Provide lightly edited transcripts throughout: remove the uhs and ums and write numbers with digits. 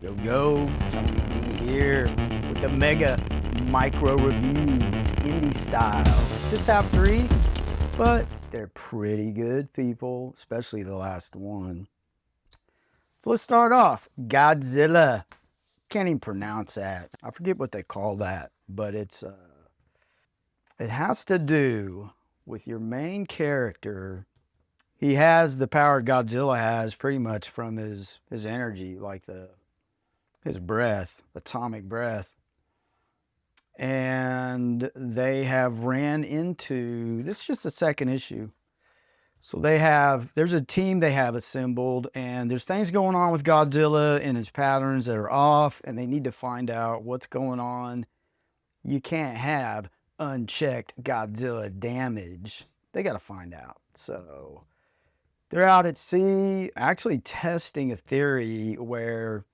Yo, Johnny D here with the mega micro review, indie style. Just have three, but they're pretty good, people, especially the last one. So let's start off. Godzilla. Can't even pronounce that. I forget what they call that, but it has to do with your main character. He has the power Godzilla has pretty much from his energy, like his breath, atomic breath. And they have ran into, this is just the second issue. So there's a team they have assembled, and there's things going on with Godzilla and his patterns that are off, and they need to find out what's going on. You can't have unchecked Godzilla damage. They got to find out. So they're out at sea actually testing a theory where,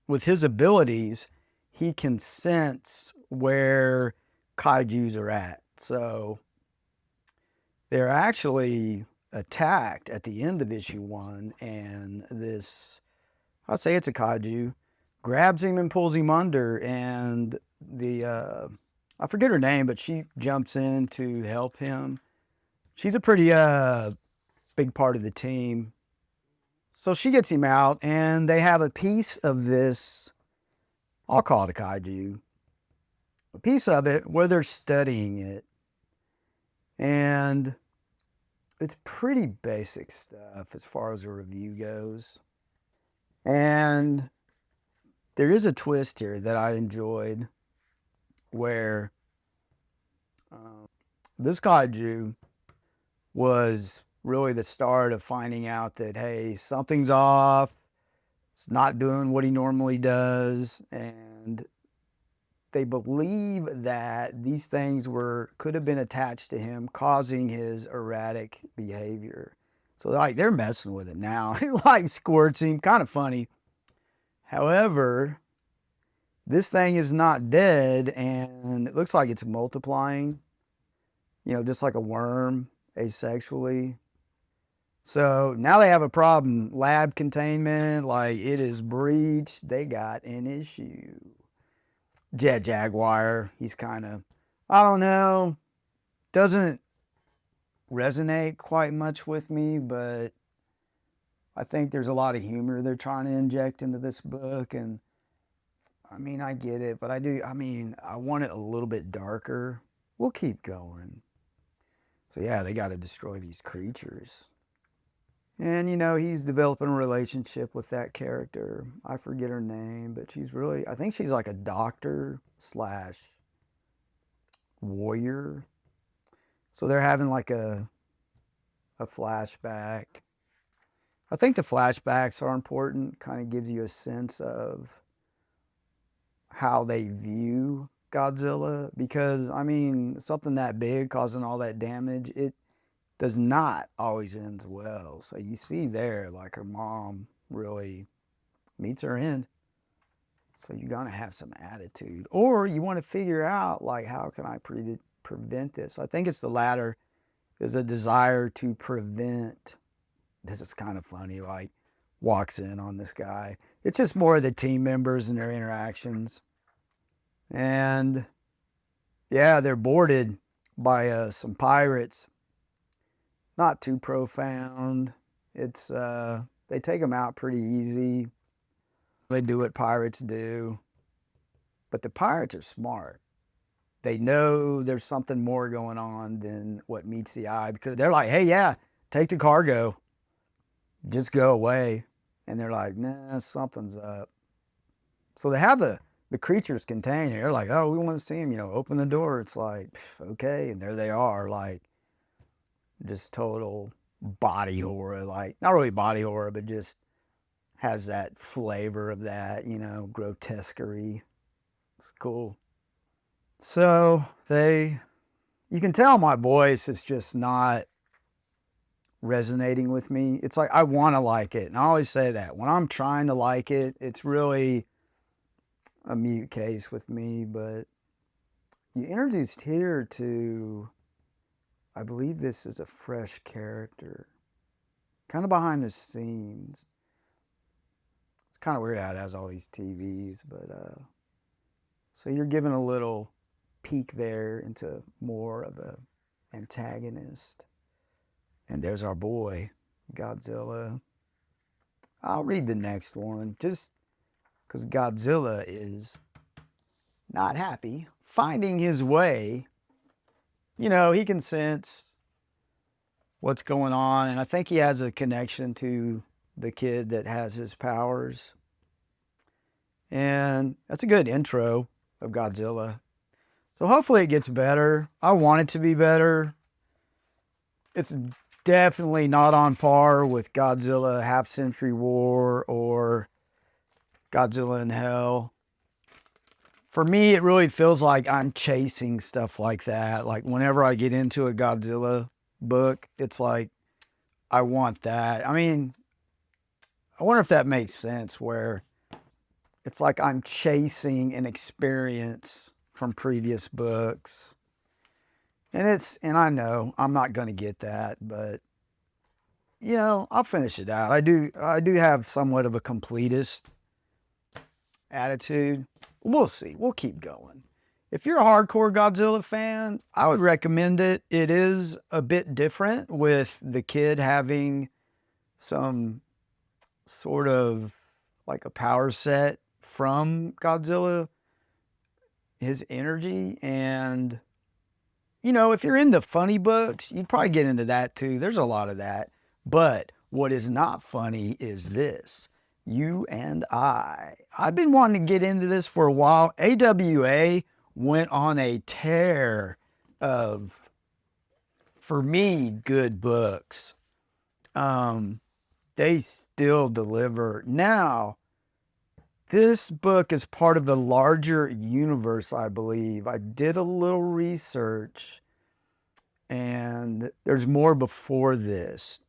with his abilities, he can sense where kaijus are at. So they're actually attacked at the end of issue 1, and this, I'll say it's a kaiju, grabs him and pulls him under, and I forget her name, but she jumps in to help him. She's a pretty big part of the team. So she gets him out, and they have a piece of this, I'll call it a kaiju, a piece of it where they're studying it. And it's pretty basic stuff as far as a review goes. And there is a twist here that I enjoyed where this kaiju was really the start of finding out that, hey, something's off. It's not doing what he normally does. And they believe that these things could have been attached to him, causing his erratic behavior. So they're messing with it now. It like squirts him, kind of funny. However, this thing is not dead, and it looks like it's multiplying, just like a worm, asexually. So now they have a problem. Lab containment, like it is breached. They got an issue. Jet Jaguar, he's kind of, I don't know, doesn't resonate quite much with me, but I think there's a lot of humor they're trying to inject into this book. And I mean, I get it, but I want it a little bit darker. We'll keep going. So yeah, they got to destroy these creatures. And, he's developing a relationship with that character. I forget her name, but I think she's like a doctor / warrior. So they're having like a flashback. I think the flashbacks are important. Kind of gives you a sense of how they view Godzilla. Because, something that big causing all that damage, it does not always ends well. So you see there, like her mom really meets her end. So you're gonna have some attitude, or you want to figure out like, how can I prevent this? I think it's the latter. Is a desire to prevent. This is kind of funny. Like walks in on this guy. It's just more of the team members and their interactions. And yeah, they're boarded by some pirates. Not too profound. It's they take them out pretty easy. They do what pirates do. But the pirates are smart. They know there's something more going on than what meets the eye, because they're like, hey, yeah, take the cargo. Just go away. And they're like, nah, something's up. So they have the creatures contained. They're like, oh, we want to see them, open the door. It's like, okay. And there they are, like, just total body horror, like not really body horror, but just has that flavor of that, grotesquerie. It's cool. So you can tell my voice is just not resonating with me. It's like I want to like it, and I always say that when I'm trying to like it, it's really a mute case with me. But you introduced here to, I believe this is a fresh character, kind of behind the scenes. kind of weird how it has all these TVs, but so you're given a little peek there into more of a antagonist. And there's our boy, Godzilla. I'll read the next one just because Godzilla is not happy, finding his way. You know, he can sense what's going on, and I think he has a connection to the kid that has his powers. And that's a good intro of Godzilla. So hopefully it gets better. I want it to be better. It's definitely not on par with Godzilla Half Century War or Godzilla in Hell. For me, it really feels like I'm chasing stuff like that. Like whenever I get into a Godzilla book, it's like, I want that. I mean, I wonder if that makes sense, where it's like I'm chasing an experience from previous books. And I know I'm not going to get that, but you know, I'll finish it out. I do have somewhat of a completist attitude. We'll see. We'll keep going. If you're a hardcore Godzilla fan, I would recommend it. It is a bit different, with the kid having some sort of like a power set from Godzilla, his energy. And, you know, if you're into funny books, you'd probably get into that too. There's a lot of that. But what is not funny is this. You and I've been wanting to get into this for a while. AWA went on a tear of, for me, good books. They still deliver. Now, this book is part of the larger universe, I believe. I did a little research, and there's more before this.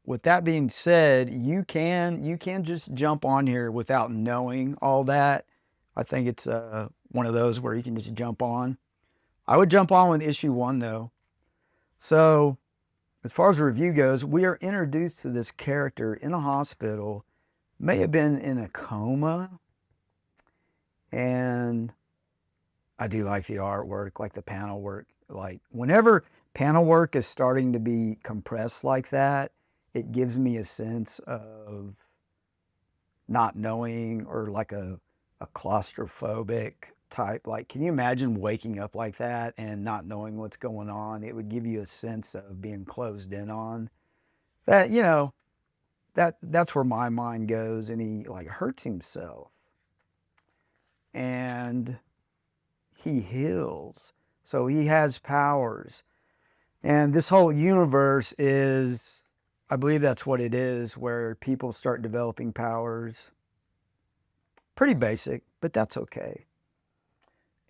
With that being said, you can just jump on here without knowing all that. I think it's one of those where you can just jump on. I would jump on with issue 1 though. So, as far as the review goes, we are introduced to this character in a hospital, may have been in a coma, and I do like the artwork, like the panel work. Like whenever panel work is starting to be compressed like that, it gives me a sense of not knowing, or like a claustrophobic type. Like, can you imagine waking up like that and not knowing what's going on? It would give you a sense of being closed in on. That, you know, that's where my mind goes, and he like hurts himself. And he heals. So he has powers. And this whole universe is, I believe that's what it is, where people start developing powers. Pretty basic, but that's okay.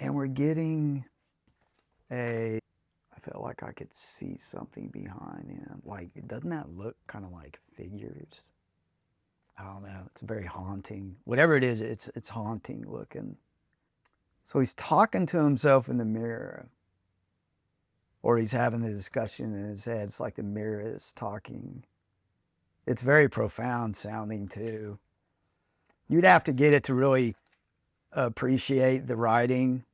And we're getting I felt like I could see something behind him. Like, doesn't that look kind of like figures? I don't know. It's very haunting. Whatever it is, it's haunting looking. So he's talking to himself in the mirror. Or he's having a discussion in his head. It's like the mirror is talking. It's very profound sounding too. You'd have to get it to really appreciate the writing,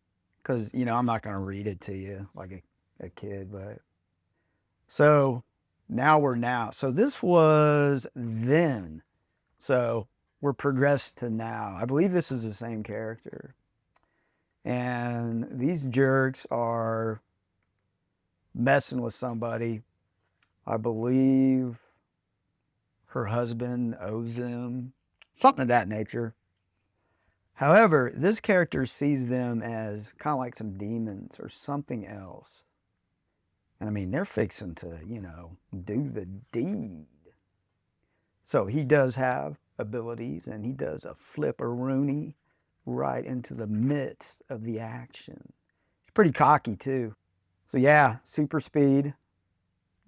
because, you know, I'm not going to read it to you like a kid. But so so this was then. So we're progressed to now. I believe this is the same character. And these jerks are messing with somebody. I believe her husband owes them, something of that nature. However, this character sees them as kind of like some demons or something else. And I mean, they're fixing to, you know, do the deed. So he does have abilities, and he does a flip-a-rooney right into the midst of the action. He's pretty cocky too. So yeah, super speed,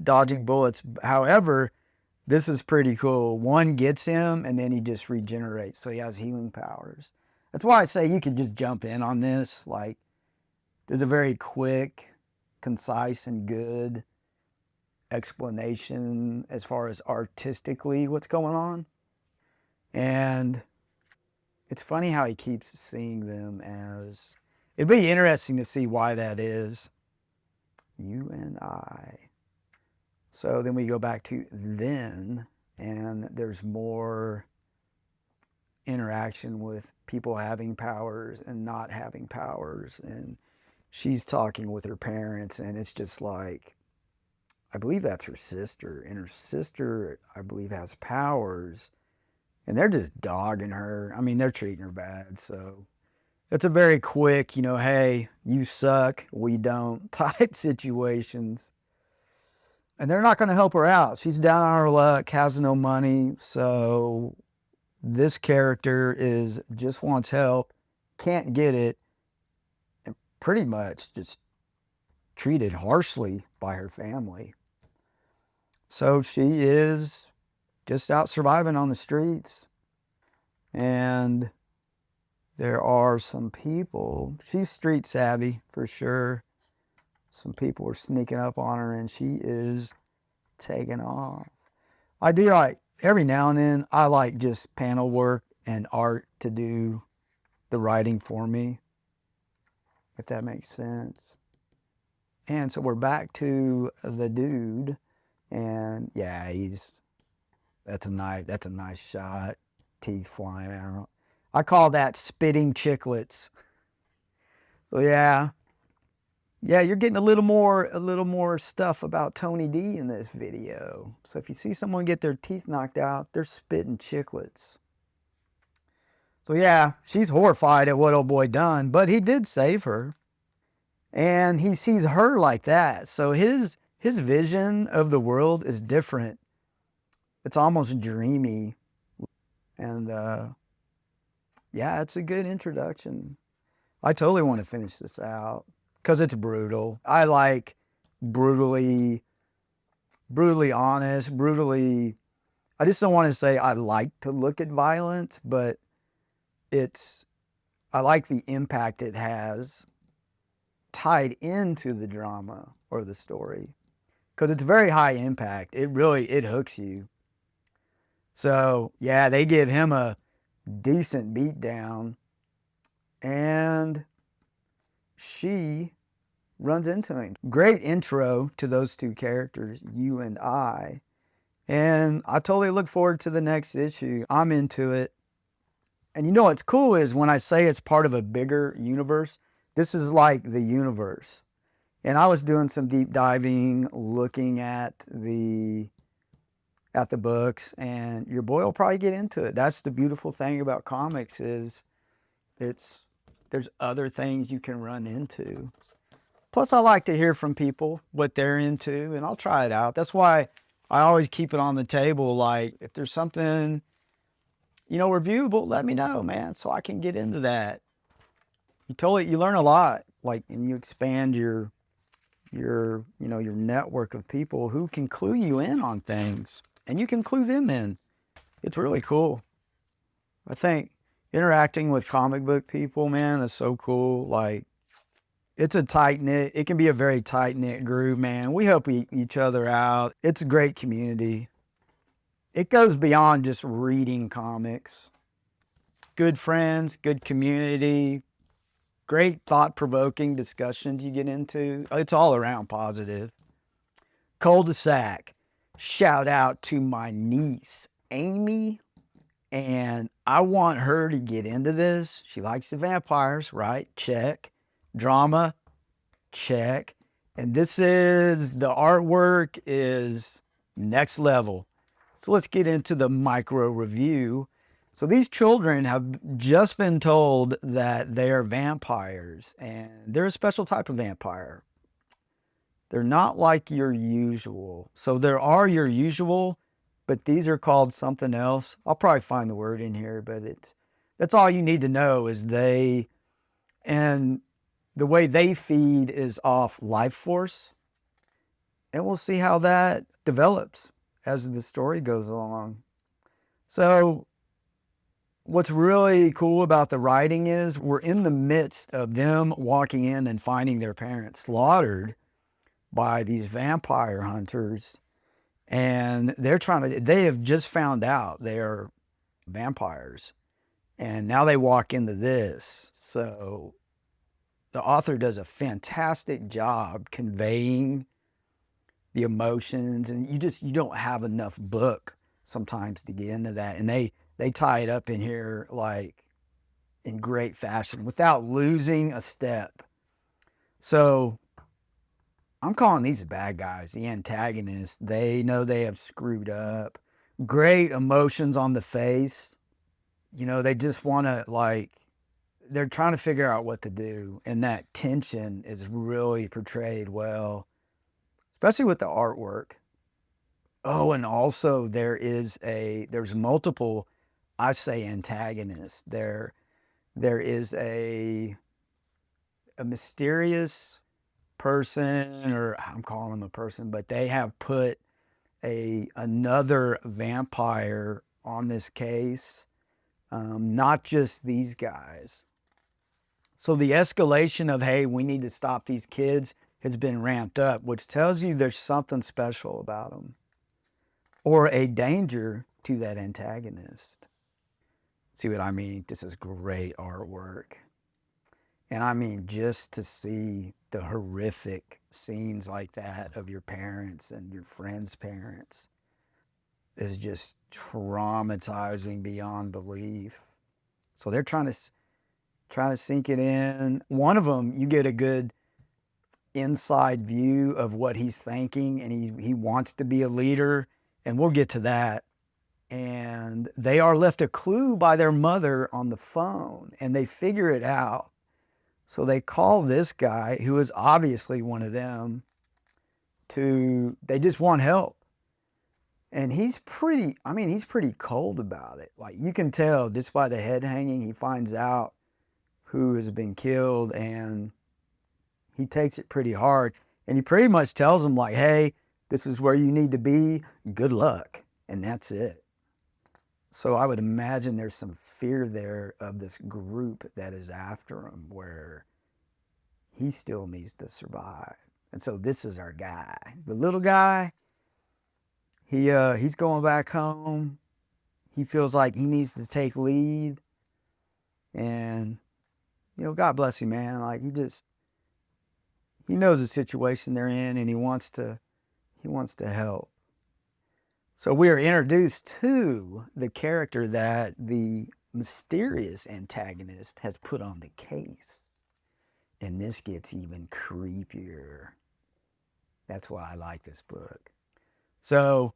dodging bullets. However, this is pretty cool. One gets him, and then he just regenerates. So he has healing powers. That's why I say you could just jump in on this. Like, there's a very quick, concise, and good explanation as far as artistically what's going on. And it's funny how he keeps seeing them as, it'd be interesting to see why that is. You and I. So then we go back to then, and there's more interaction with people having powers and not having powers. And she's talking with her parents, and it's just like, I believe that's her sister, and her sister, I believe, has powers, and they're just dogging her. I mean, they're treating her bad. So it's a very quick, hey, you suck, we don't type situations. And they're not going to help her out. She's down on her luck, has no money. So this character just wants help, can't get it, and pretty much just treated harshly by her family. So she is just out surviving on the streets. And there are some people, she's street savvy for sure. Some people are sneaking up on her, and she is taking off. I do like, every now and then, I like just panel work and art to do the writing for me, if that makes sense. And so we're back to the dude, and yeah, that's a nice shot, teeth flying out. I call that spitting chiclets. So yeah, you're getting a little more stuff about Tony D in this video. So if you see someone get their teeth knocked out, they're spitting chiclets. So yeah, she's horrified at what old boy done, but he did save her. And he sees her like that. So his vision of the world is different. It's almost dreamy. And yeah, it's a good introduction. I totally want to finish this out because it's brutal. I like brutally honest, I just don't want to say I like to look at violence, but I like the impact it has tied into the drama or the story, because it's very high impact. It hooks you. So yeah, they give him a decent beat down, and she runs into him. Great intro to those two characters, you and I. And I totally look forward to the next issue. I'm into it. And what's cool is when I say it's part of a bigger universe, this is like the universe. And I was doing some deep diving, looking at the books, and your boy will probably get into it. That's the beautiful thing about comics is there's other things you can run into. Plus, I like to hear from people what they're into, and I'll try it out. That's why I always keep it on the table. Like, if there's something, reviewable, let me know, man, so I can get into that. You learn a lot, like, and you expand your network of people who can clue you in on things, and you can clue them in. It's really cool. I think interacting with comic book people, man, is so cool. Like, it can be a very tight-knit group, man. We help each other out. It's a great community. It goes beyond just reading comics. Good friends, good community, great thought-provoking discussions you get into. It's all around positive. Cul De Sac. Shout out to my niece, Amy. And I want her to get into this. She likes the vampires, right? Check. Drama, check. And the artwork is next level. So let's get into the micro review. So these children have just been told that they are vampires, and they're a special type of vampire. They're not like your usual. So there are your usual, but these are called something else. I'll probably find the word in here, but that's all you need to know is and the way they feed is off life force. And we'll see how that develops as the story goes along. So what's really cool about the writing is we're in the midst of them walking in and finding their parents slaughtered by these vampire hunters. And they have just found out they are vampires. And now they walk into this. So the author does a fantastic job conveying the emotions, and you don't have enough book sometimes to get into that. And they tie it up in here like in great fashion without losing a step. So I'm calling these bad guys, the antagonists. They know they have screwed up. Great emotions on the face. They just want to, like, they're trying to figure out what to do. And that tension is really portrayed well, especially with the artwork. Oh, and also there's multiple, I say, antagonists. There is a mysterious person, or I'm calling them a person, but they have put another vampire on this case, not just these guys. So the escalation of, hey, we need to stop these kids has been ramped up, which tells you there's something special about them, or a danger to that antagonist. See what I mean? This is great artwork. And I mean, just to see the horrific scenes like that of your parents and your friends' parents is just traumatizing beyond belief. So they're trying to sink it in. One of them, you get a good inside view of what he's thinking, and he wants to be a leader, and we'll get to that. And they are left a clue by their mother on the phone, and they figure it out. So they call this guy, who is obviously one of them, they just want help. And he's pretty cold about it. Like, you can tell just by the head hanging, he finds out who has been killed, and he takes it pretty hard. And he pretty much tells them, like, hey, this is where you need to be. Good luck. And that's it. So I would imagine there's some fear there of this group that is after him, where he still needs to survive. And so this is our guy. The little guy, he's going back home. He feels like he needs to take lead. And, God bless him, man. Like, he knows the situation they're in, and he wants to help. So we are introduced to the character that the mysterious antagonist has put on the case. And this gets even creepier. That's why I like this book. So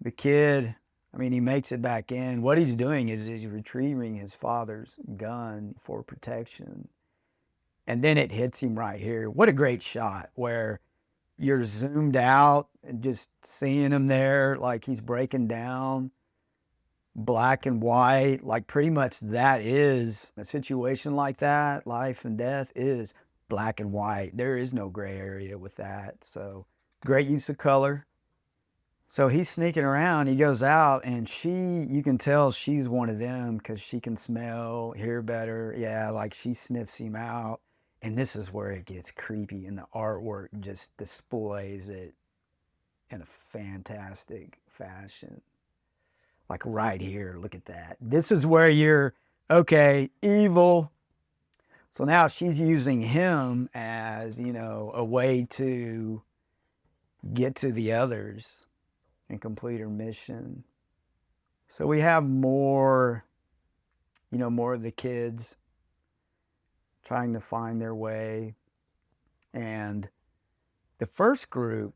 the kid, he makes it back in. What he's doing is he's retrieving his father's gun for protection. And then it hits him right here. What a great shot, where you're zoomed out and just seeing him there, like he's breaking down, black and white. Like, pretty much that is a situation like that. Life and death is black and white. There is no gray area with that. So great use of color. So he's sneaking around. He goes out, and you can tell she's one of them because she can smell, hear better. Yeah, like, she sniffs him out. And this is where it gets creepy, and the artwork just displays it in a fantastic fashion. Like, right here, look at that. This is where you're, okay, evil. So now she's using him as, a way to get to the others and complete her mission. So we have more of the kids trying to find their way. And the first group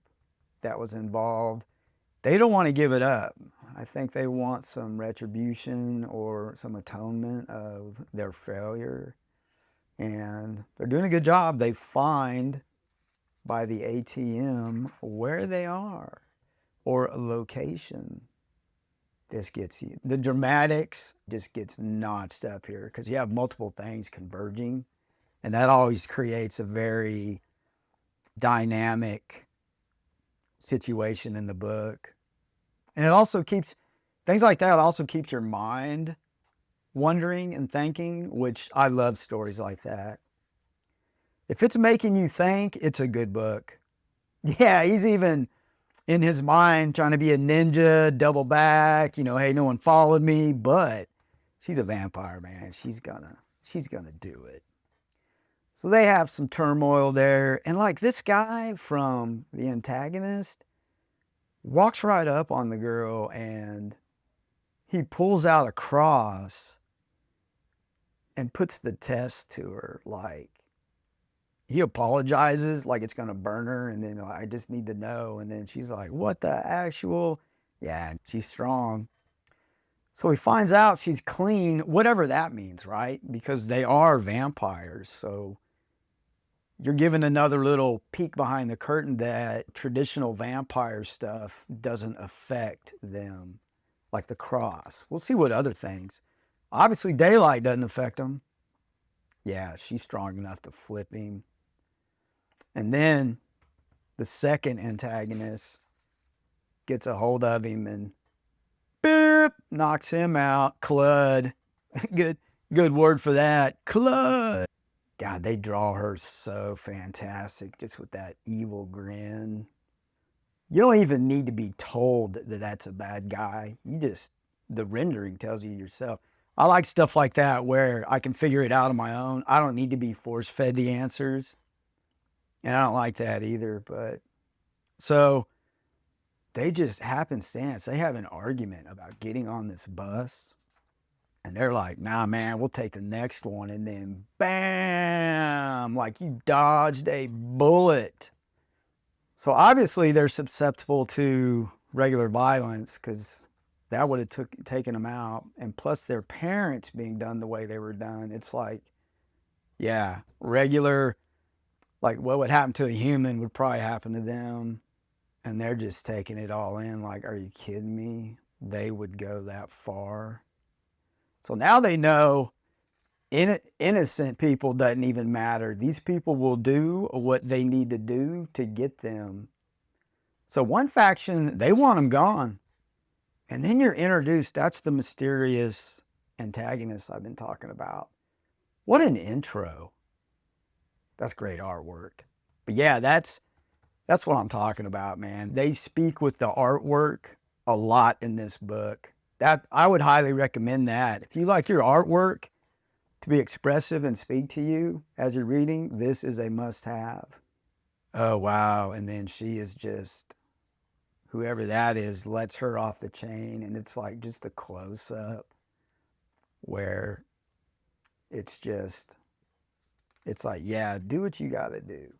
that was involved, they don't want to give it up. I think they want some retribution or some atonement of their failure. And they're doing a good job. They find by the ATM where they are, or a location. This gets you. The dramatics just gets notched up here because you have multiple things converging. And that always creates a very dynamic situation in the book. And it also keeps, things like that also keeps your mind wondering and thinking, which I love stories like that. If it's making you think, it's a good book. Yeah, he's even in his mind trying to be a ninja, double back, hey, no one followed me, but she's a vampire, man. She's gonna do it. So they have some turmoil there. And like this guy from the antagonist walks right up on the girl and he pulls out a cross and puts the test to her. Like, he apologizes like it's going to burn her. And then I just need to know. And then she's like, what the actual? Yeah, she's strong. So he finds out she's clean, whatever that means, right? Because they are vampires. So you're given another little peek behind the curtain that traditional vampire stuff doesn't affect them, like the cross. We'll see what other things. Obviously, daylight doesn't affect them. Yeah, she's strong enough to flip him. And then the second antagonist gets a hold of him and boop, knocks him out. Clud. Good word for that. Clud. God, they draw her so fantastic, just with that evil grin. You don't even need to be told that that's a bad guy. The rendering tells you yourself. I like stuff like that where I can figure it out on my own. I don't need to be force-fed the answers. And I don't like that either. But so they just happenstance. They have an argument about getting on this bus. And they're like, nah, man, we'll take the next one. And then bam, like you dodged a bullet. So obviously they're susceptible to regular violence because that would have taken them out. And plus their parents being done the way they were done. It's like, yeah, regular, like what would happen to a human would probably happen to them. And they're just taking it all in. Like, are you kidding me? They would go that far. So now they know innocent people doesn't even matter. These people will do what they need to do to get them. So one faction, they want them gone. And then you're introduced, that's the mysterious antagonist I've been talking about. What an intro. That's great artwork. But yeah, that's what I'm talking about, man. They speak with the artwork a lot in this book. That I would highly recommend that. If you like your artwork to be expressive and speak to you as you're reading, this is a must-have. Oh, wow. And then she is just, whoever that is, lets her off the chain. And it's like just a close-up where it's like, yeah, do what you got to do.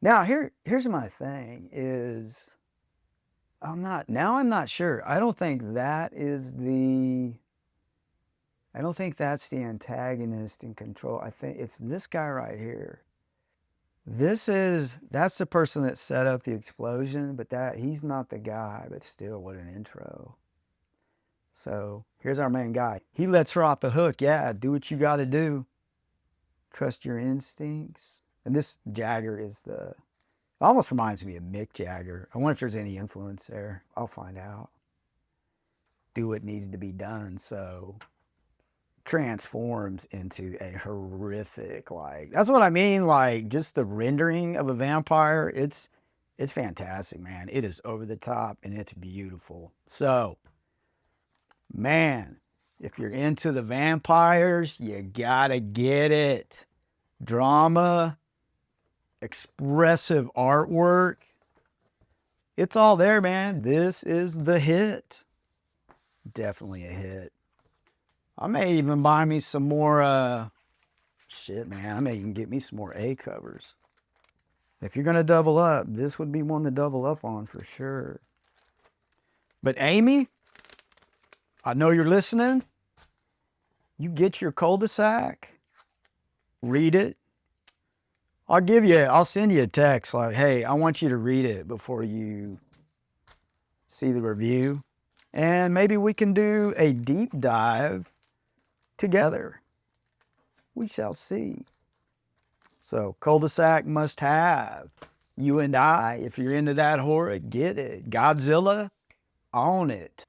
Now, here's my thing is, I'm not sure. I don't think that's the antagonist in control. I think it's this guy right here. That's the person that set up the explosion, but he's not the guy, but still, what an intro. So here's our main guy. He lets her off the hook. Yeah, do what you got to do. Trust your instincts. And this Jagger it almost reminds me of Mick Jagger. I wonder if there's any influence there. I'll find out. Do what needs to be done. So transforms into a horrific, like, that's what I mean. Like, just the rendering of a vampire. It's fantastic, man. It is over the top and it's beautiful. So, man, if you're into the vampires, you gotta get it. Drama, expressive artwork. It's all there, man. This is the hit. Definitely a hit. I may even buy me some more, shit, man. I may even get me some more A covers. If you're going to double up, this would be one to double up on for sure. But Amy, I know you're listening. You get your Cul De Sac. Read it. I'll send you a text like, hey, I want you to read it before you see the review. And maybe we can do a deep dive together. We shall see. So, Cul De Sac must have. You and I, if you're into that horror, get it. Godzilla, own it.